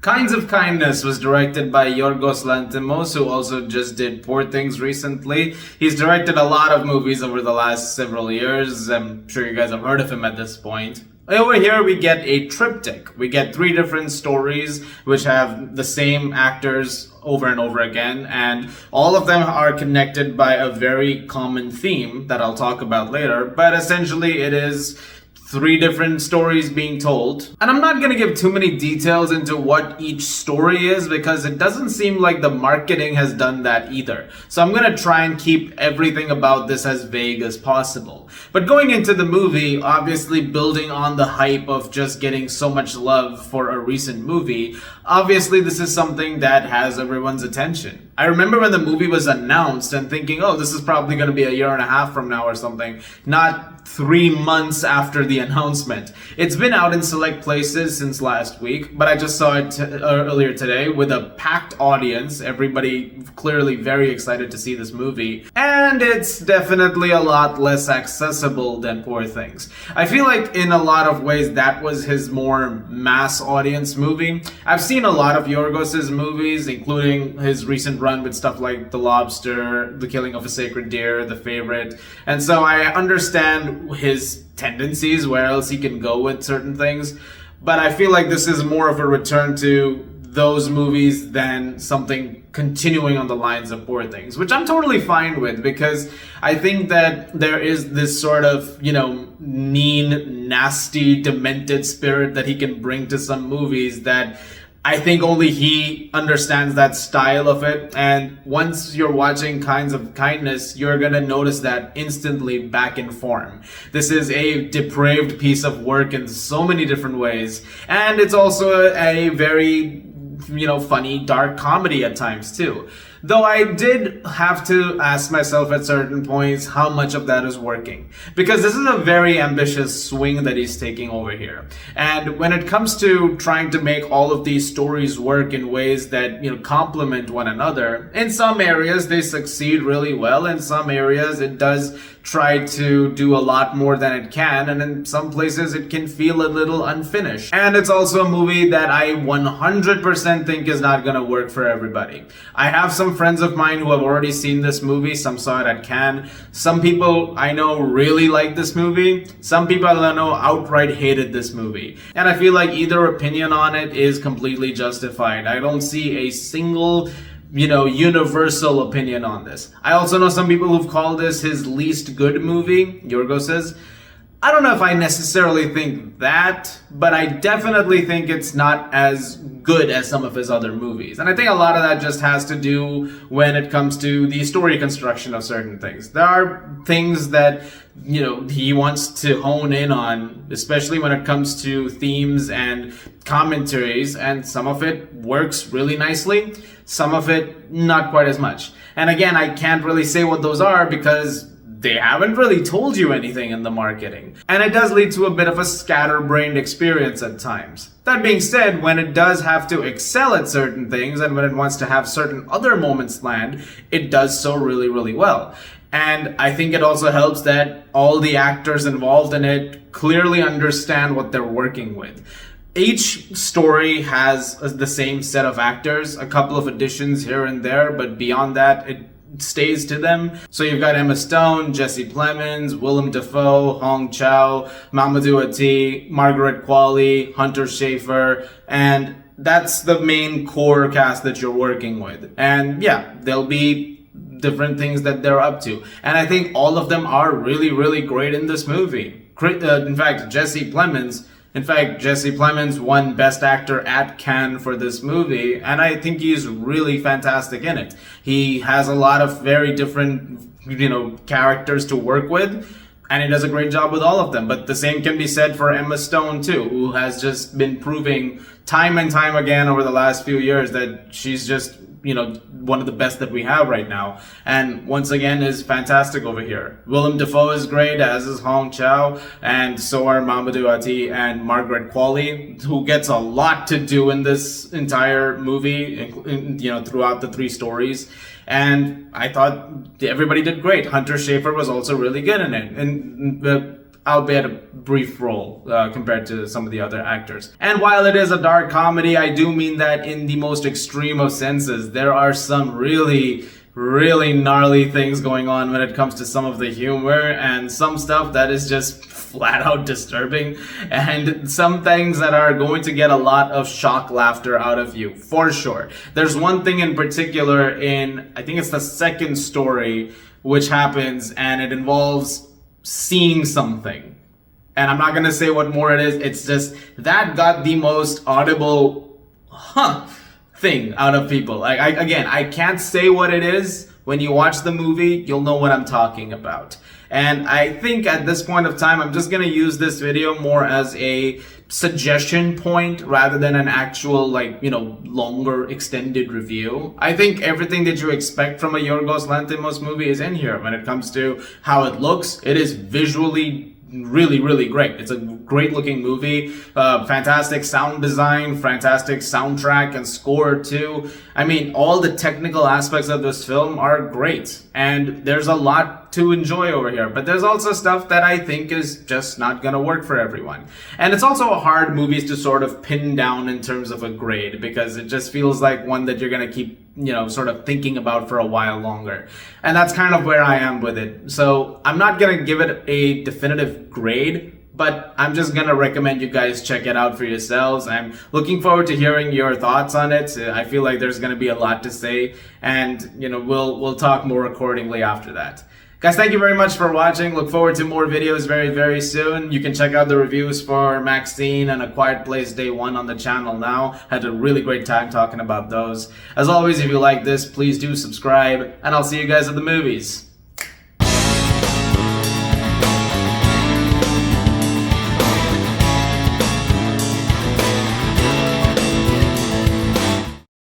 Kinds of Kindness was directed by Yorgos Lanthimos, who also just did Poor Things recently. He's directed a lot of movies over the last several years. I'm sure you guys have heard of him at this point. Over here we get a triptych. We get 3 different stories which have the same actors over and over again, and all of them are connected by a very common theme that I'll talk about later, but essentially it is 3 different stories being told. And I'm not going to give too many details into what each story is because it doesn't seem like the marketing has done that either. So I'm going to try and keep everything about this as vague as possible. But going into the movie, obviously building on the hype of just getting so much love for a recent movie, obviously this is something that has everyone's attention. I remember when the movie was announced and thinking, oh, this is probably going to be a year and a half from now or something, not 3 months after the announcement. It's been out in select places since last week, but I just saw it earlier today with a packed audience, everybody clearly very excited to see this movie, and it's definitely a lot less accessible than Poor Things. I feel like in a lot of ways that was his more mass audience movie. I've seen a lot of Yorgos's movies, including his recent run with stuff like The Lobster, The Killing of a Sacred Deer, The Favorite, and so I understand his tendencies, where else he can go with certain things, but I feel like this is more of a return to those movies than something continuing on the lines of Poor Things, which I'm totally fine with because I think that there is this sort of, mean, nasty, demented spirit that he can bring to some movies that I think only he understands that style of it, and once you're watching Kinds of Kindness, you're gonna notice that instantly back in form. This is a depraved piece of work in so many different ways, and it's also a very, funny, dark comedy at times too. Though I did have to ask myself at certain points how much of that is working. Because this is a very ambitious swing that he's taking over here. And when it comes to trying to make all of these stories work in ways that, complement one another, in some areas they succeed really well. In some areas it does try to do a lot more than it can, and in some places it can feel a little unfinished. And it's also a movie that I 100% think is not gonna work for everybody. I have some friends of mine who have already seen this movie. Some saw it at Cannes. Some people I know really like this movie. Some people I know outright hated this movie. And I feel like either opinion on it is completely justified. I don't see a single universal opinion on this. I also know some people who've called this his least good movie, Yorgos says. I don't know if I necessarily think that, but I definitely think it's not as good as some of his other movies. And I think a lot of that just has to do when it comes to the story construction of certain things. There are things that, he wants to hone in on, especially when it comes to themes and commentaries, and some of it works really nicely, some of it not quite as much. And again, I can't really say what those are because they haven't really told you anything in the marketing. And it does lead to a bit of a scatterbrained experience at times. That being said, when it does have to excel at certain things and when it wants to have certain other moments land, it does so really, really well. And I think it also helps that all the actors involved in it clearly understand what they're working with. Each story has the same set of actors, a couple of additions here and there, but beyond that, it stays to them. So you've got Emma Stone, Jesse Plemons, Willem Dafoe, Hong Chow, Mamadou Ati, Margaret Qualley, Hunter Schafer, and that's the main core cast that you're working with. And yeah, there'll be different things that they're up to. And I think all of them are really, really great in this movie. In fact, Jesse Plemons won Best Actor at Cannes for this movie, and I think he's really fantastic in it. He has a lot of very different, characters to work with, and he does a great job with all of them. But the same can be said for Emma Stone too, who has just been proving time and time again over the last few years that she's just one of the best that we have right now, and once again is fantastic over here. Willem Dafoe is great, as is Hong Chow, and so are Mamadou Ati and Margaret Qualley, who gets a lot to do in this entire movie, throughout the 3 stories. And I thought everybody did great. Hunter Schafer was also really good in it, and albeit a brief role compared to some of the other actors. And while it is a dark comedy, I do mean that in the most extreme of senses. There are some really gnarly things going on when it comes to some of the humor, and some stuff that is just flat out disturbing, and some things that are going to get a lot of shock laughter out of you, for sure. There's one thing in particular in, I think it's the second story, which happens, and it involves seeing something. And I'm not gonna say what more it is, it's just, that got the most audible, thing out of people. Like, I can't say what it is. When you watch the movie, you'll know what I'm talking about. And I think at this point of time, I'm just gonna use this video more as a suggestion point rather than an actual, longer extended review. I think everything that you expect from a Yorgos Lanthimos movie is in here. When it comes to how it looks, it is visually really great. It's a great looking movie, fantastic sound design, fantastic soundtrack and score too. I mean, all the technical aspects of this film are great, and there's a lot to enjoy over here, but there's also stuff that I think is just not gonna work for everyone. And it's also hard movies to sort of pin down in terms of a grade, because it just feels like one that you're gonna keep sort of thinking about for a while longer. And that's kind of where I am with it. So I'm not gonna give it a definitive grade, but I'm just gonna recommend you guys check it out for yourselves. I'm looking forward to hearing your thoughts on it. I feel like there's gonna be a lot to say, and we'll talk more accordingly after that. Guys, thank you very much for watching. Look forward to more videos very soon. You can check out the reviews for Maxine and A Quiet Place Day 1 on the channel now. Had a really great time talking about those. As always, if you like this, please do subscribe, and I'll see you guys at the movies.